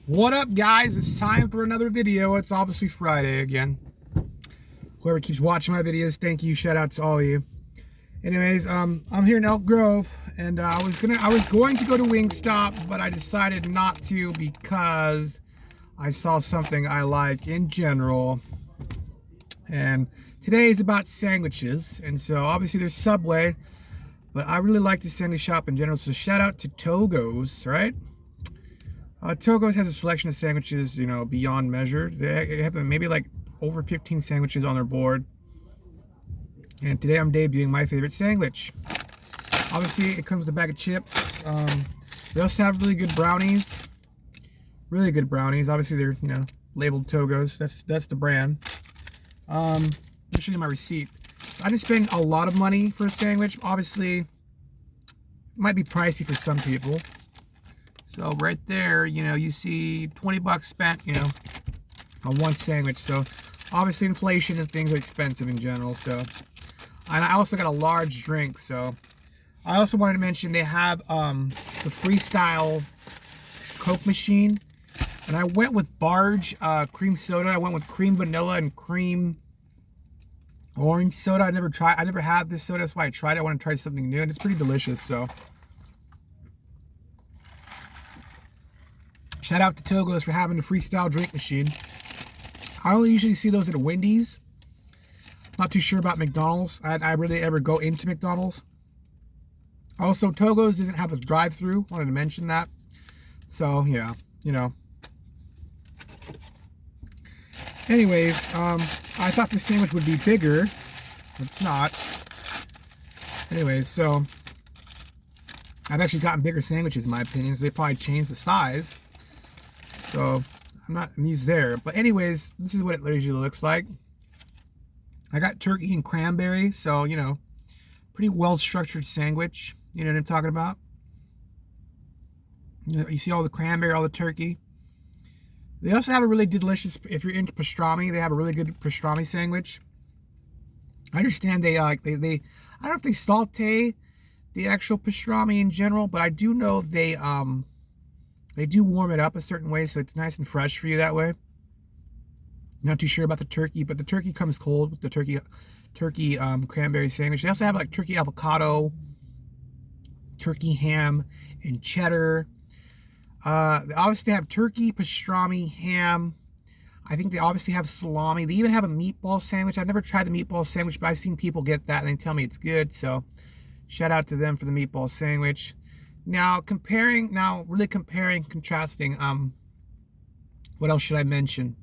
What up, guys? It's time for another video. It's obviously Friday again. Whoever keeps watching my videos, thank you. Shout out to all of you. Anyways, I'm here in Elk Grove, and I was going to go to Wingstop, but I decided not to because I saw something I like in general. And today is about sandwiches, and so obviously there's Subway, but I really like the sandwich shop in general. So shout out to Togos, right? Togos has a selection of sandwiches, you know, beyond measure. They have maybe like over 15 sandwiches on their board. And today I'm debuting my favorite sandwich. Obviously, it comes with a bag of chips. They also have really good brownies. Really good brownies. Obviously, they're, you know, labeled Togos. That's the brand. Let me show you my receipt. I didn't spend a lot of money for a sandwich. Obviously, it might be pricey for some people. So right there, you know, you see 20 bucks spent, you know, on one sandwich. So obviously inflation and things are expensive in general. So, and I also got a large drink. So I also wanted to mention they have the Freestyle Coke machine. And I went with Barge cream soda. I went with cream vanilla and cream orange soda. I never had this soda. That's why I tried it. I want to try something new, and it's pretty delicious. So shout out to Togos for having the Freestyle drink machine. I only usually see those at a Wendy's. Not too sure about McDonald's. I really ever go into McDonald's. Also, Togos doesn't have a drive-through. Wanted to mention that. So yeah, you know. Anyways, I thought the sandwich would be bigger. It's not. Anyways, so I've actually gotten bigger sandwiches in my opinion. So they probably changed the size. So I'm not in these there. But anyways, this is what it usually looks like. I got turkey and cranberry. So, you know, pretty well-structured sandwich. You know what I'm talking about? You see all the cranberry, all the turkey. They also have a really delicious, if you're into pastrami, they have a really good pastrami sandwich. I understand they I don't know if they saute the actual pastrami in general, but I do know they do warm it up a certain way, so it's nice and fresh for you that way. Not too sure about the turkey, but the turkey comes cold with the turkey cranberry sandwich. They also have like turkey avocado, turkey ham, and cheddar. They obviously have turkey, pastrami, ham. I think they obviously have salami. They even have a meatball sandwich. I've never tried the meatball sandwich, but I've seen people get that and they tell me it's good. So shout out to them for the meatball sandwich. Now really comparing, contrasting, what else should I mention?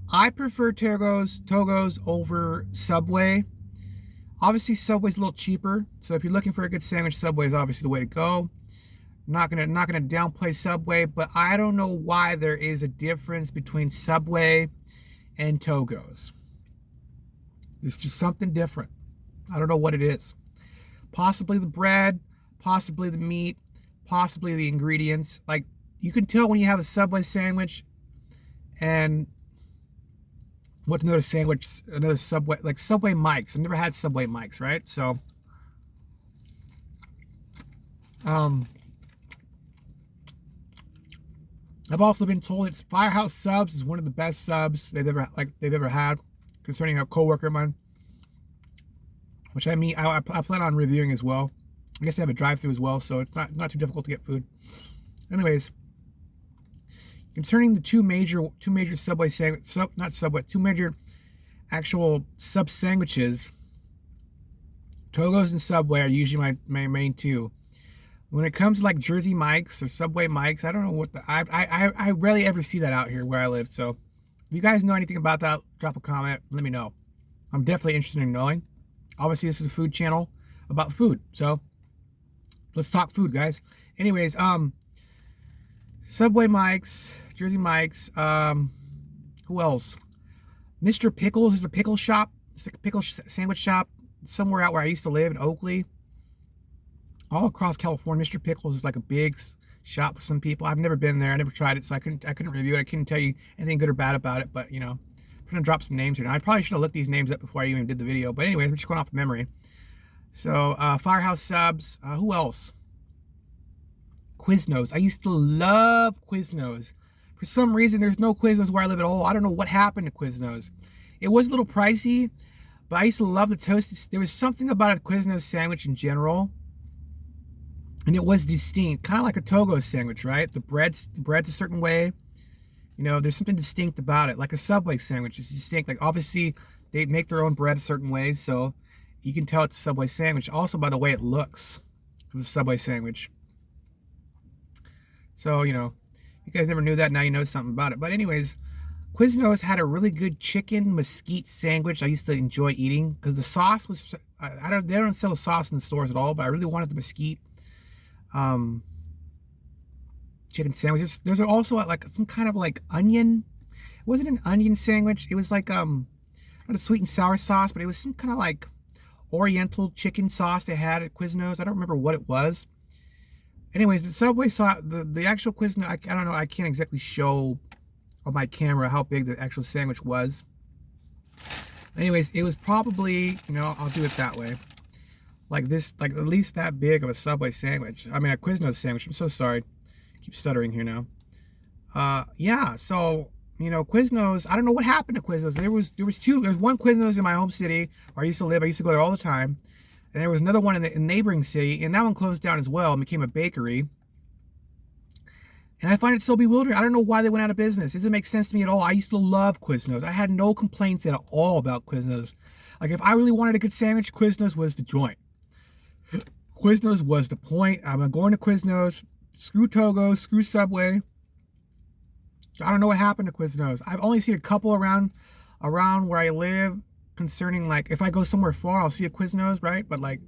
I prefer Togos over Subway. Obviously, Subway's a little cheaper. So if you're looking for a good sandwich, Subway is obviously the way to go. Not gonna downplay Subway, but I don't know why there is a difference between Subway and Togos. It's just something different. I don't know what it is. Possibly the bread, possibly the meat, possibly the ingredients. Like, you can tell when you have a Subway sandwich and what's another sandwich, another Subway, like Subway Mikes. I've never had Subway Mikes, right? So, I've also been told it's Firehouse Subs is one of the best subs they've ever had, concerning a coworker of mine, which I plan on reviewing as well. I guess they have a drive-through as well, so it's not too difficult to get food. Anyways, concerning the two major Subway two major actual sub sandwiches, Togos and Subway are usually my main two. When it comes to like Jersey Mike's or Subway Mike's, I don't know what I rarely ever see that out here where I live. So if you guys know anything about that, drop a comment, let me know. I'm definitely interested in knowing. Obviously, this is a food channel about food, so let's talk food, guys. Anyways, Subway Mike's, Jersey Mike's, who else? Mr. Pickles is a pickle shop. It's like a pickle sandwich shop somewhere out where I used to live in Oakley. All across California, Mr. Pickles is like a big shop with some people. I've never been there. I never tried it, so I couldn't review it. I couldn't tell you anything good or bad about it. But, you know, I'm gonna drop some names here. Now, I probably should have looked these names up before I even did the video. But anyways, we're just going off of memory. So, Firehouse Subs. Who else? Quiznos. I used to love Quiznos. For some reason, there's no Quiznos where I live at all. I don't know what happened to Quiznos. It was a little pricey, but I used to love the toasted. There was something about a Quiznos sandwich in general, and it was distinct, kind of like a Togo sandwich, right? The bread's a certain way. You know, there's something distinct about it, like a Subway sandwich. It's distinct. Like, obviously, they make their own bread a certain way, so you can tell it's a Subway sandwich. Also, by the way it looks, it's a Subway sandwich. So, you know, you guys never knew that. Now you know something about it. But anyways, Quiznos had a really good chicken mesquite sandwich I used to enjoy eating because the sauce was, they don't sell a sauce in the stores at all, but I really wanted the mesquite chicken sandwich. There's also like some kind of like onion. It wasn't an onion sandwich. It was like not a sweet and sour sauce, but it was some kind of like Oriental chicken sauce they had at Quiznos. I don't remember what it was. Anyways, the Subway sauce, the actual Quiznos, I don't know. I can't exactly show on my camera how big the actual sandwich was. Anyways, it was probably, you know, I'll do it that way. Like this, like at least that big of a Subway sandwich. I mean, a Quiznos sandwich. I'm so sorry. Keep stuttering here now. Yeah, so, you know, Quiznos, I don't know what happened to Quiznos. There was one Quiznos in my home city where I used to live. I used to go there all the time. And there was another one in the neighboring city, and that one closed down as well and became a bakery. And I find it so bewildering. I don't know why they went out of business. It doesn't make sense to me at all. I used to love Quiznos. I had no complaints at all about Quiznos. Like, if I really wanted a good sandwich, Quiznos was the joint. Quiznos was the point. I'm going to Quiznos. Screw Togo. Screw Subway. I don't know what happened to Quiznos. I've only seen a couple around where I live concerning, like, if I go somewhere far, I'll see a Quiznos, right? But, like,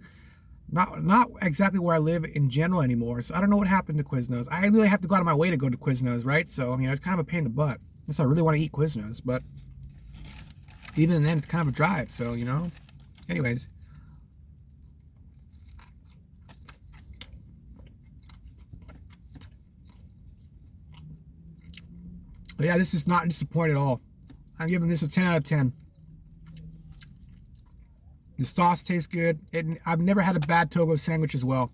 not exactly where I live in general anymore. So I don't know what happened to Quiznos. I really have to go out of my way to go to Quiznos, right? So, you know, it's kind of a pain in the butt. Unless I really want to eat Quiznos. But even then, it's kind of a drive. So, you know. Anyways. But yeah, this is not disappointing at all. I'm giving this a 10 out of 10. The sauce tastes good. I've never had a bad Togo sandwich as well.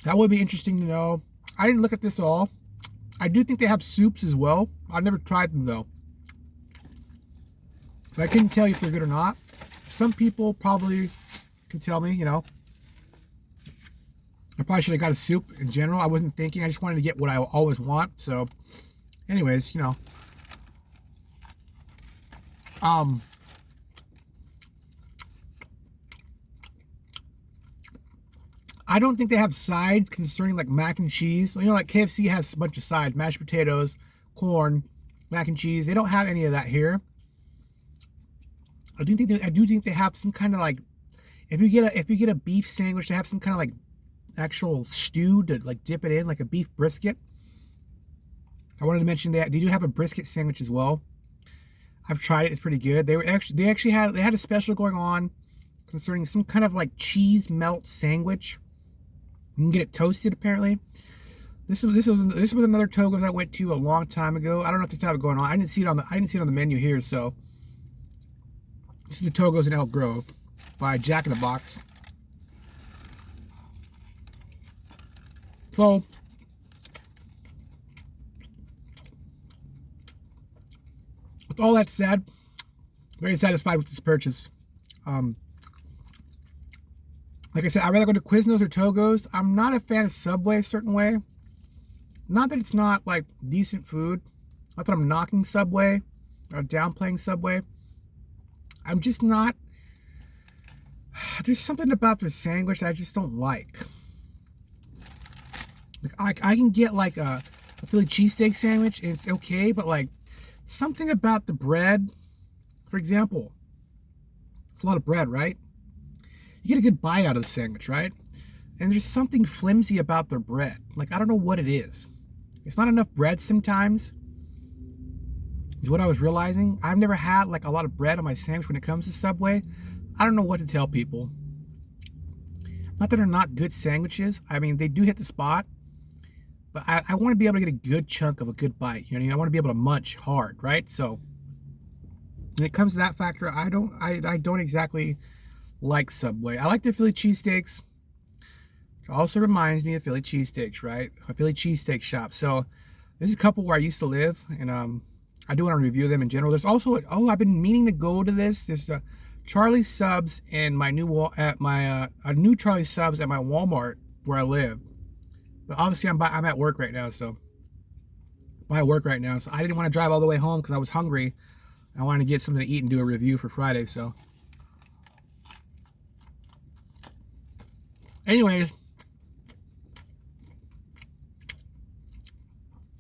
That would be interesting to know. I didn't look at this at all. I do think they have soups as well. I've never tried them though. So I couldn't tell you if they're good or not. Some people probably can tell me, you know. I probably should have got a soup in general. I wasn't thinking. I just wanted to get what I always want. So, anyways, you know. I don't think they have sides concerning like mac and cheese. You know, like KFC has a bunch of sides: mashed potatoes, corn, mac and cheese. They don't have any of that here. I do think they have some kind of like, if you get a beef sandwich, they have some kind of like actual stew to like dip it in, like a beef brisket. I wanted to mention that they do have a brisket sandwich as well. I've tried it; it's pretty good. They had a special going on concerning some kind of like cheese melt sandwich. You can get it toasted apparently. This was another Togos I went to a long time ago. I don't know if they still have it going on. I didn't see it on the menu here. So this is the Togos in Elk Grove by Jack in the Box. So, with all that said, very satisfied with this purchase. Like I said, I'd rather go to Quiznos or Togos. I'm not a fan of Subway a certain way. Not that it's not like decent food. Not that I'm knocking Subway or downplaying Subway. I'm just not. There's something about the sandwich that I just don't like. Like I can get like a Philly cheesesteak sandwich and it's okay, but like something about the bread, for example, it's a lot of bread, right? You get a good bite out of the sandwich, right? And there's something flimsy about their bread. Like, I don't know what it is. It's not enough bread sometimes, is what I was realizing. I've never had like a lot of bread on my sandwich when it comes to Subway. I don't know what to tell people. Not that they're not good sandwiches. I mean, they do hit the spot. But I want to be able to get a good chunk of a good bite. You know what I mean? I want to be able to munch hard, right? So when it comes to that factor, I don't exactly like Subway. I like their Philly cheesesteaks. It also reminds me of Philly cheesesteaks, right? A Philly cheesesteak shop. So there's a couple where I used to live, and I do want to review them in general. There's also I've been meaning to go to this. There's Charlie's Subs and my new a new Charlie's Subs at my Walmart where I live. But obviously I'm at work right now, so I didn't want to drive all the way home because I was hungry. I wanted to get something to eat and do a review for Friday. So, anyways,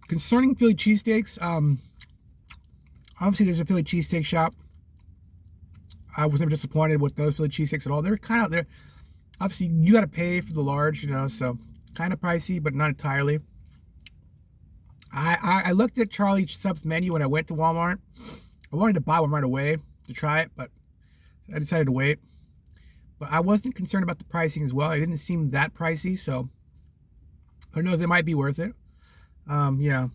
concerning Philly cheesesteaks, obviously there's a Philly cheesesteak shop. I was never disappointed with those Philly cheesesteaks at all. They're obviously you got to pay for the large, you know, so kind of pricey, but not entirely. I looked at Charlie's Subs menu when I went to Walmart. I wanted to buy one right away to try it, but I decided to wait. But I wasn't concerned about the pricing as well. It didn't seem that pricey, so who knows, it might be worth it. Yeah.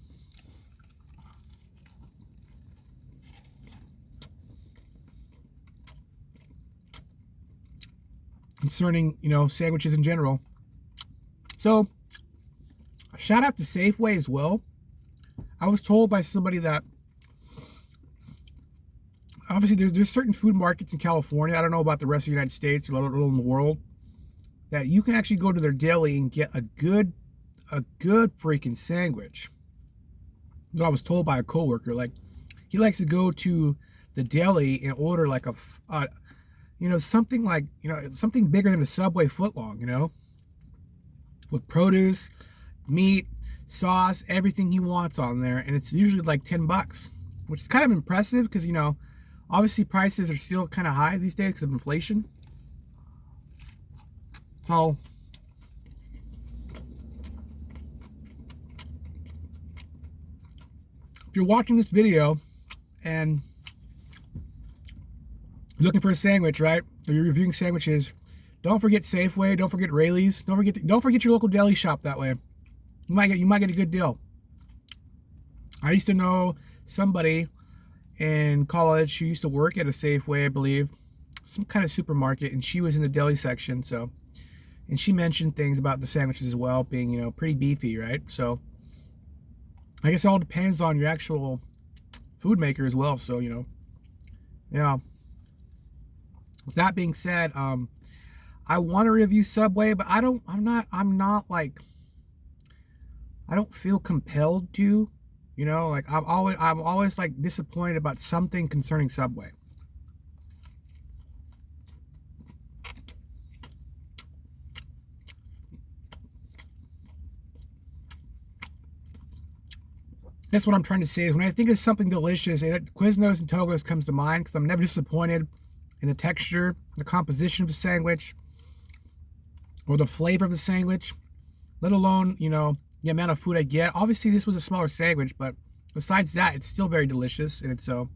Concerning, you know, sandwiches in general. So, shout out to Safeway as well. I was told by somebody that obviously there's certain food markets in California, I don't know about the rest of the United States or in the world, that you can actually go to their deli and get a good freaking sandwich. So I was told by a coworker, like, he likes to go to the deli and order like you know, something like, you know, something bigger than a Subway footlong, you know, with produce, meat, sauce, everything he wants on there, and it's usually like $10, which is kind of impressive because, you know, obviously prices are still kind of high these days because of inflation. So if you're watching this video and you're looking for a sandwich, right, or you're reviewing sandwiches, don't forget Safeway, don't forget Rayleigh's, don't forget your local deli shop. That way you might get a good deal. I used to know somebody in college who used to work at a Safeway, I believe, some kind of supermarket, and she was in the deli section. So, and she mentioned things about the sandwiches as well being, you know, pretty beefy, right? So I guess it all depends on your actual food maker as well. So, you know, yeah. With that being said, I want to review Subway, but I'm not like, I don't feel compelled to, you know, like I'm always like disappointed about something concerning Subway. That's what I'm trying to say, is when I think of something delicious, Quiznos and Togos comes to mind, because I'm never disappointed in the texture, the composition of the sandwich, or the flavor of the sandwich, let alone, you know, the amount of food I get. Obviously, this was a smaller sandwich, but besides that, it's still very delicious, and it's so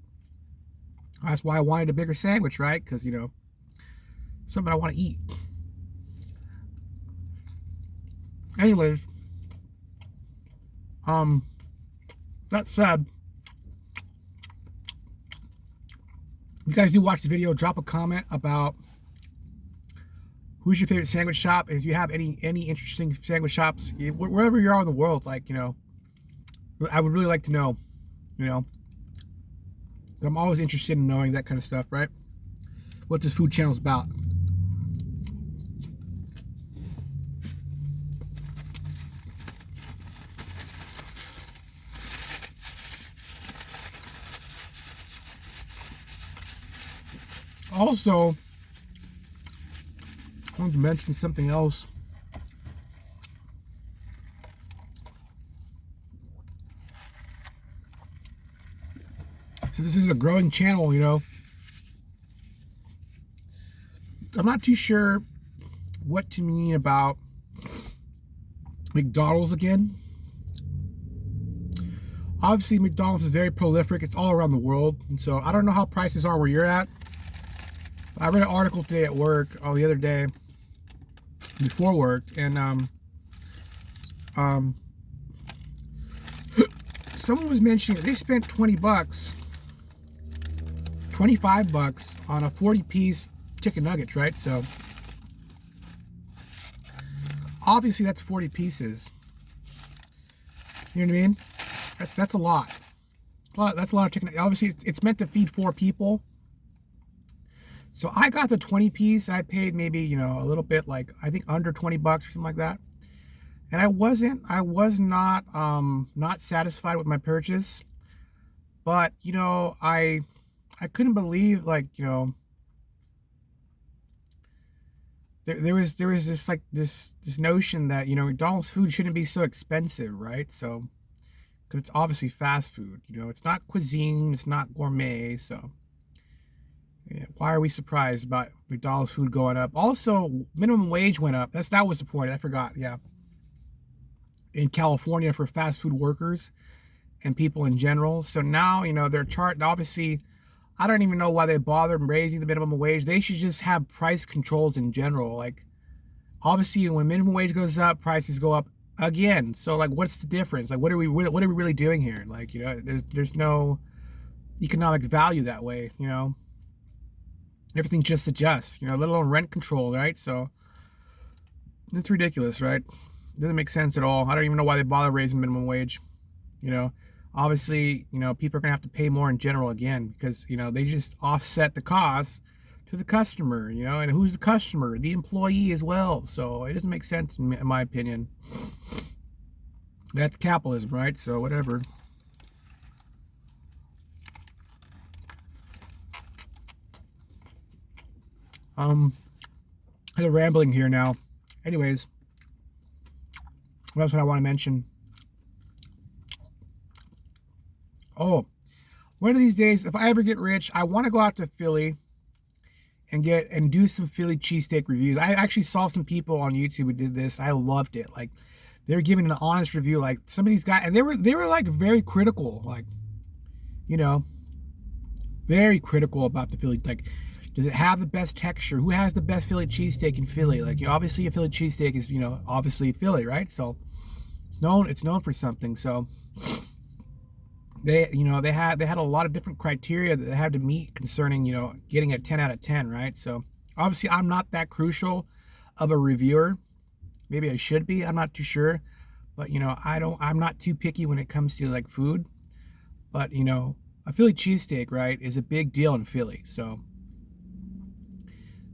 that's why I wanted a bigger sandwich, right? Because, you know, something I want to eat. Anyways, that said, if you guys do watch the video, drop a comment about who's your favorite sandwich shop, and if you have any interesting sandwich shops, wherever you are in the world, like, you know, I would really like to know, you know. I'm always interested in knowing that kind of stuff, right? What this food channel is about. Also, I wanted to mention something else. So this is a growing channel, you know. I'm not too sure what to mean about McDonald's again. Obviously, McDonald's is very prolific. It's all around the world. And so I don't know how prices are where you're at. I read an article today at work, the other day, before work, and someone was mentioning that they spent $20 25 bucks on a 40-piece chicken nuggets, right? So obviously that's 40 pieces. You know what I mean? That's a lot. That's a lot of chicken. Obviously, it's meant to feed 4 people. So I got the 20 piece. I paid maybe, you know, a little bit, like I think under 20 bucks or something like that. And I was not satisfied with my purchase. But, you know, I couldn't believe, like, you know, there was this like this notion that, you know, McDonald's food shouldn't be so expensive, right? So, because it's obviously fast food, you know, it's not cuisine, it's not gourmet. So yeah, why are we surprised about McDonald's food going up? Also, minimum wage went up. That was the point. I forgot. Yeah, in California for fast food workers and people in general. So now, you know, they're charged. Obviously, I don't even know why they bothered raising the minimum wage. They should just have price controls in general. Like, obviously, when minimum wage goes up, prices go up again. So, like, what's the difference? Like, what are we really doing here? Like, you know, there's no economic value that way. You know, everything just adjusts. You know, let alone rent control, right? So it's ridiculous, right? It doesn't make sense at all. I don't even know why they bother raising minimum wage. You know. Obviously, you know, people are going to have to pay more in general again because, you know, they just offset the cost to the customer, you know, and who's the customer? The employee as well. So it doesn't make sense in my opinion. That's capitalism, right? So whatever. I'm rambling here now. Anyways, what else would I want to mention? Oh, one of these days, if I ever get rich, I want to go out to Philly and do some Philly cheesesteak reviews. I actually saw some people on YouTube who did this. I loved it. Like, they're giving an honest review. Like, some of these guys, and they were like very critical. Like, you know, very critical about the Philly. Like, does it have the best texture? Who has the best Philly cheesesteak in Philly? Like, you know, obviously a Philly cheesesteak is, you know, obviously Philly, right? So it's known for something. So they, you know, they had a lot of different criteria that they had to meet concerning, you know, getting a 10 out of 10, right? So obviously I'm not that crucial of a reviewer. Maybe I should be, I'm not too sure. But, you know, I'm not too picky when it comes to like food. But, you know, a Philly cheesesteak, right, is a big deal in Philly. So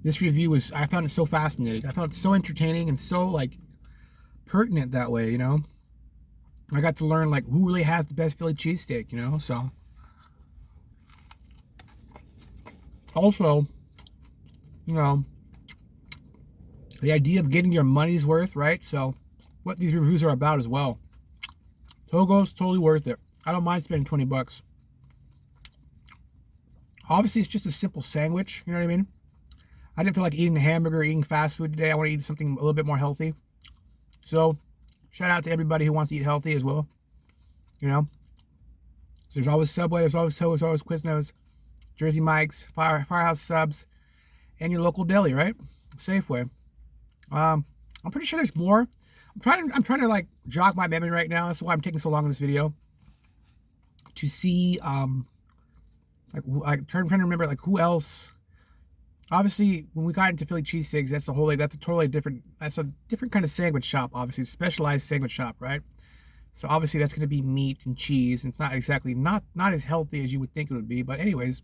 this review I found it so fascinating. I found it so entertaining and so like pertinent that way, you know. I got to learn, like, who really has the best Philly cheesesteak, you know, so. Also, you know, the idea of getting your money's worth, right? So, what these reviews are about as well. Togos, totally worth it. I don't mind spending 20 bucks. Obviously, it's just a simple sandwich, you know what I mean? I didn't feel like eating a hamburger, eating fast food today. I want to eat something a little bit more healthy. So, shout out to everybody who wants to eat healthy as well. You know? So there's always Subway, there's always Togos, there's always Quiznos, Jersey Mike's, Firehouse Subs, and your local deli, right? Safeway. I'm pretty sure there's more. I'm trying to like jog my memory right now. That's why I'm taking so long in this video. To see I'm trying to remember like who else. Obviously, when we got into Philly cheesesteaks, that's a different kind of sandwich shop, obviously, specialized sandwich shop, right? So obviously that's going to be meat and cheese, and it's not exactly, not as healthy as you would think it would be. But anyways,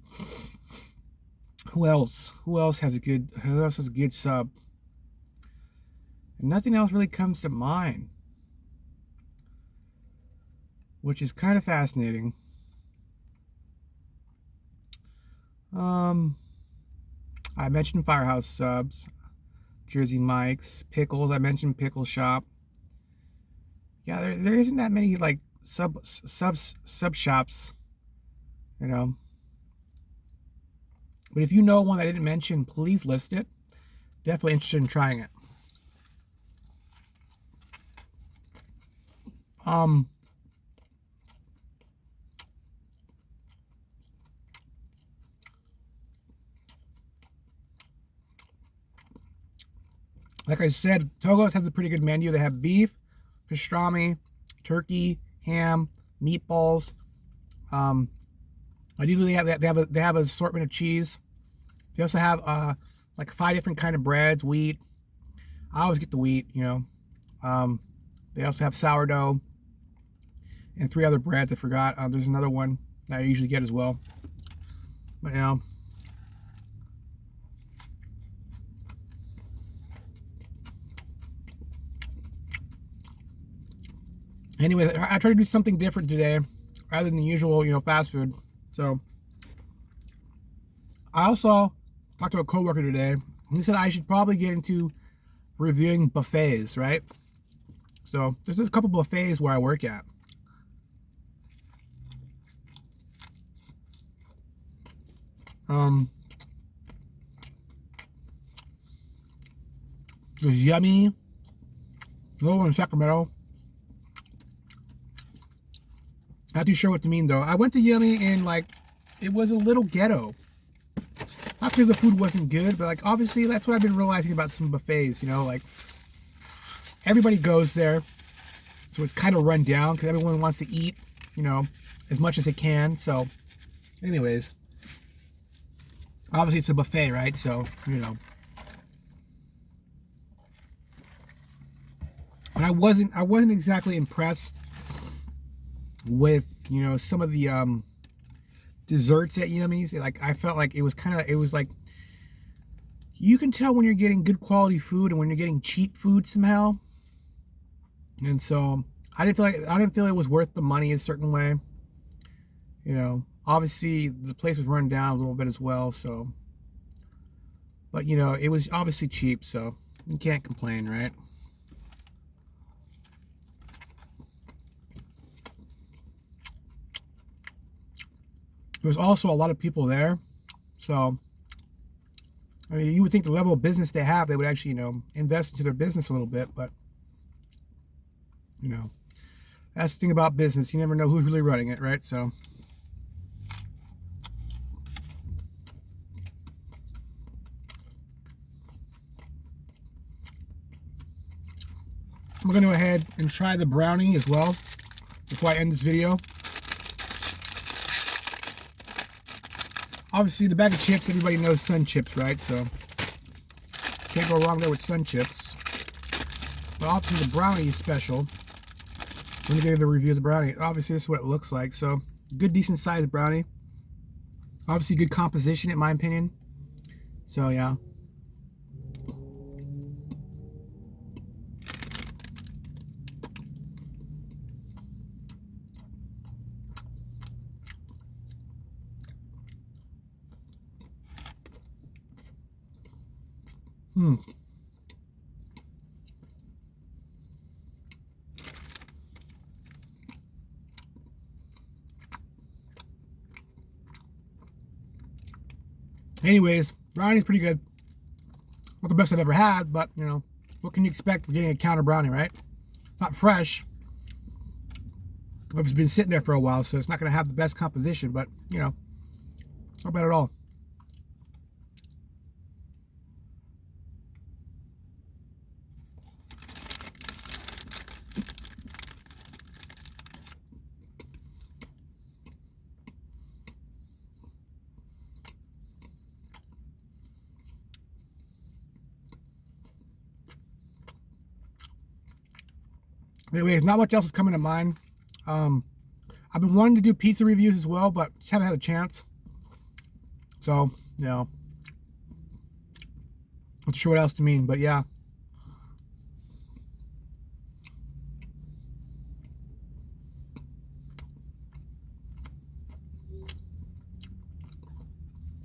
who else has a good sub? And nothing else really comes to mind, which is kind of fascinating. I mentioned Firehouse Subs, Jersey Mike's, Pickles. I mentioned Pickle Shop. Yeah, there isn't that many like sub shops, you know. But if you know one that I didn't mention, please list it. Definitely interested in trying it. Like I said, Togos has a pretty good menu. They have beef, pastrami, turkey, ham, meatballs, Usually they have an assortment of cheese. They also have like 5 different kind of breads, wheat. I always get the wheat, you know. They also have sourdough and 3 other breads. I forgot. There's another one that I usually get as well. But you know, anyway, I tried to do something different today rather than the usual, you know, fast food. So I also talked to a coworker today. He said I should probably get into reviewing buffets, right? So there's a couple buffets where I work at. There's Yummy, another one in Sacramento. Not too sure what to mean though. I went to Yummy and like it was a little ghetto. Not because the food wasn't good, but like obviously that's what I've been realizing about some buffets, you know, like everybody goes there. So it's kind of run down because everyone wants to eat, you know, as much as they can. So anyways, obviously it's a buffet, right? So, you know. But I wasn't exactly impressed with, you know, some of the desserts at Yummy's. Like I felt like it was like you can tell when you're getting good quality food and when you're getting cheap food somehow. And so I didn't feel it was worth the money a certain way. You know, obviously the place was run down a little bit as well, so but you know, it was obviously cheap, so you can't complain, right? There was also a lot of people there, so I mean, you would think the level of business they have, they would actually, you know, invest into their business a little bit, but you know, that's the thing about business. You never know who's really running it, right? So I'm going to go ahead and try the brownie as well before I end this video. Obviously, the bag of chips, everybody knows Sun Chips, right? So can't go wrong there with Sun Chips. But obviously, the brownie is special. Let me give you a review of the brownie. Obviously, this is what it looks like. So, good, decent sized brownie. Obviously, good composition, in my opinion. So, yeah. Anyways, brownie's pretty good. Not the best I've ever had, but, you know, what can you expect for getting a counter brownie, right? It's not fresh. It's been sitting there for a while, so it's not going to have the best composition, but, you know, not bad at all. Anyways, not much else is coming to mind. I've been wanting to do pizza reviews as well, but just haven't had a chance. So, you know, not sure what else to mean, but yeah.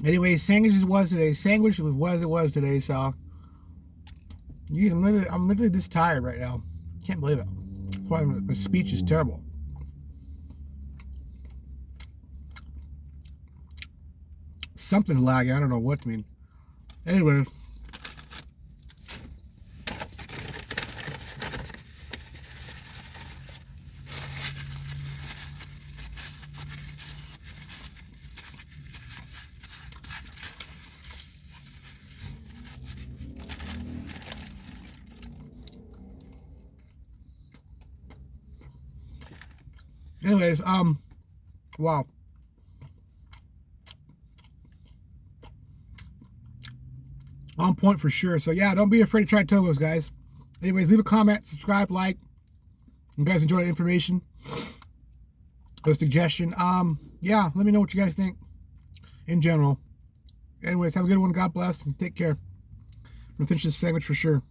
Anyways, sandwiches was today. Sandwich was today. So, yeah, I'm literally this tired right now. Can't believe it. That's why my speech is terrible. Something's lagging. I don't know what to mean. Anyway. Anyways, wow. on point for sure. So yeah, don't be afraid to try Togos, guys. Anyways, leave a comment, subscribe, like. You guys enjoy the information, the suggestion. Yeah, let me know what you guys think in general. Anyways, have a good one. God bless and take care. I'm gonna finish this sandwich for sure.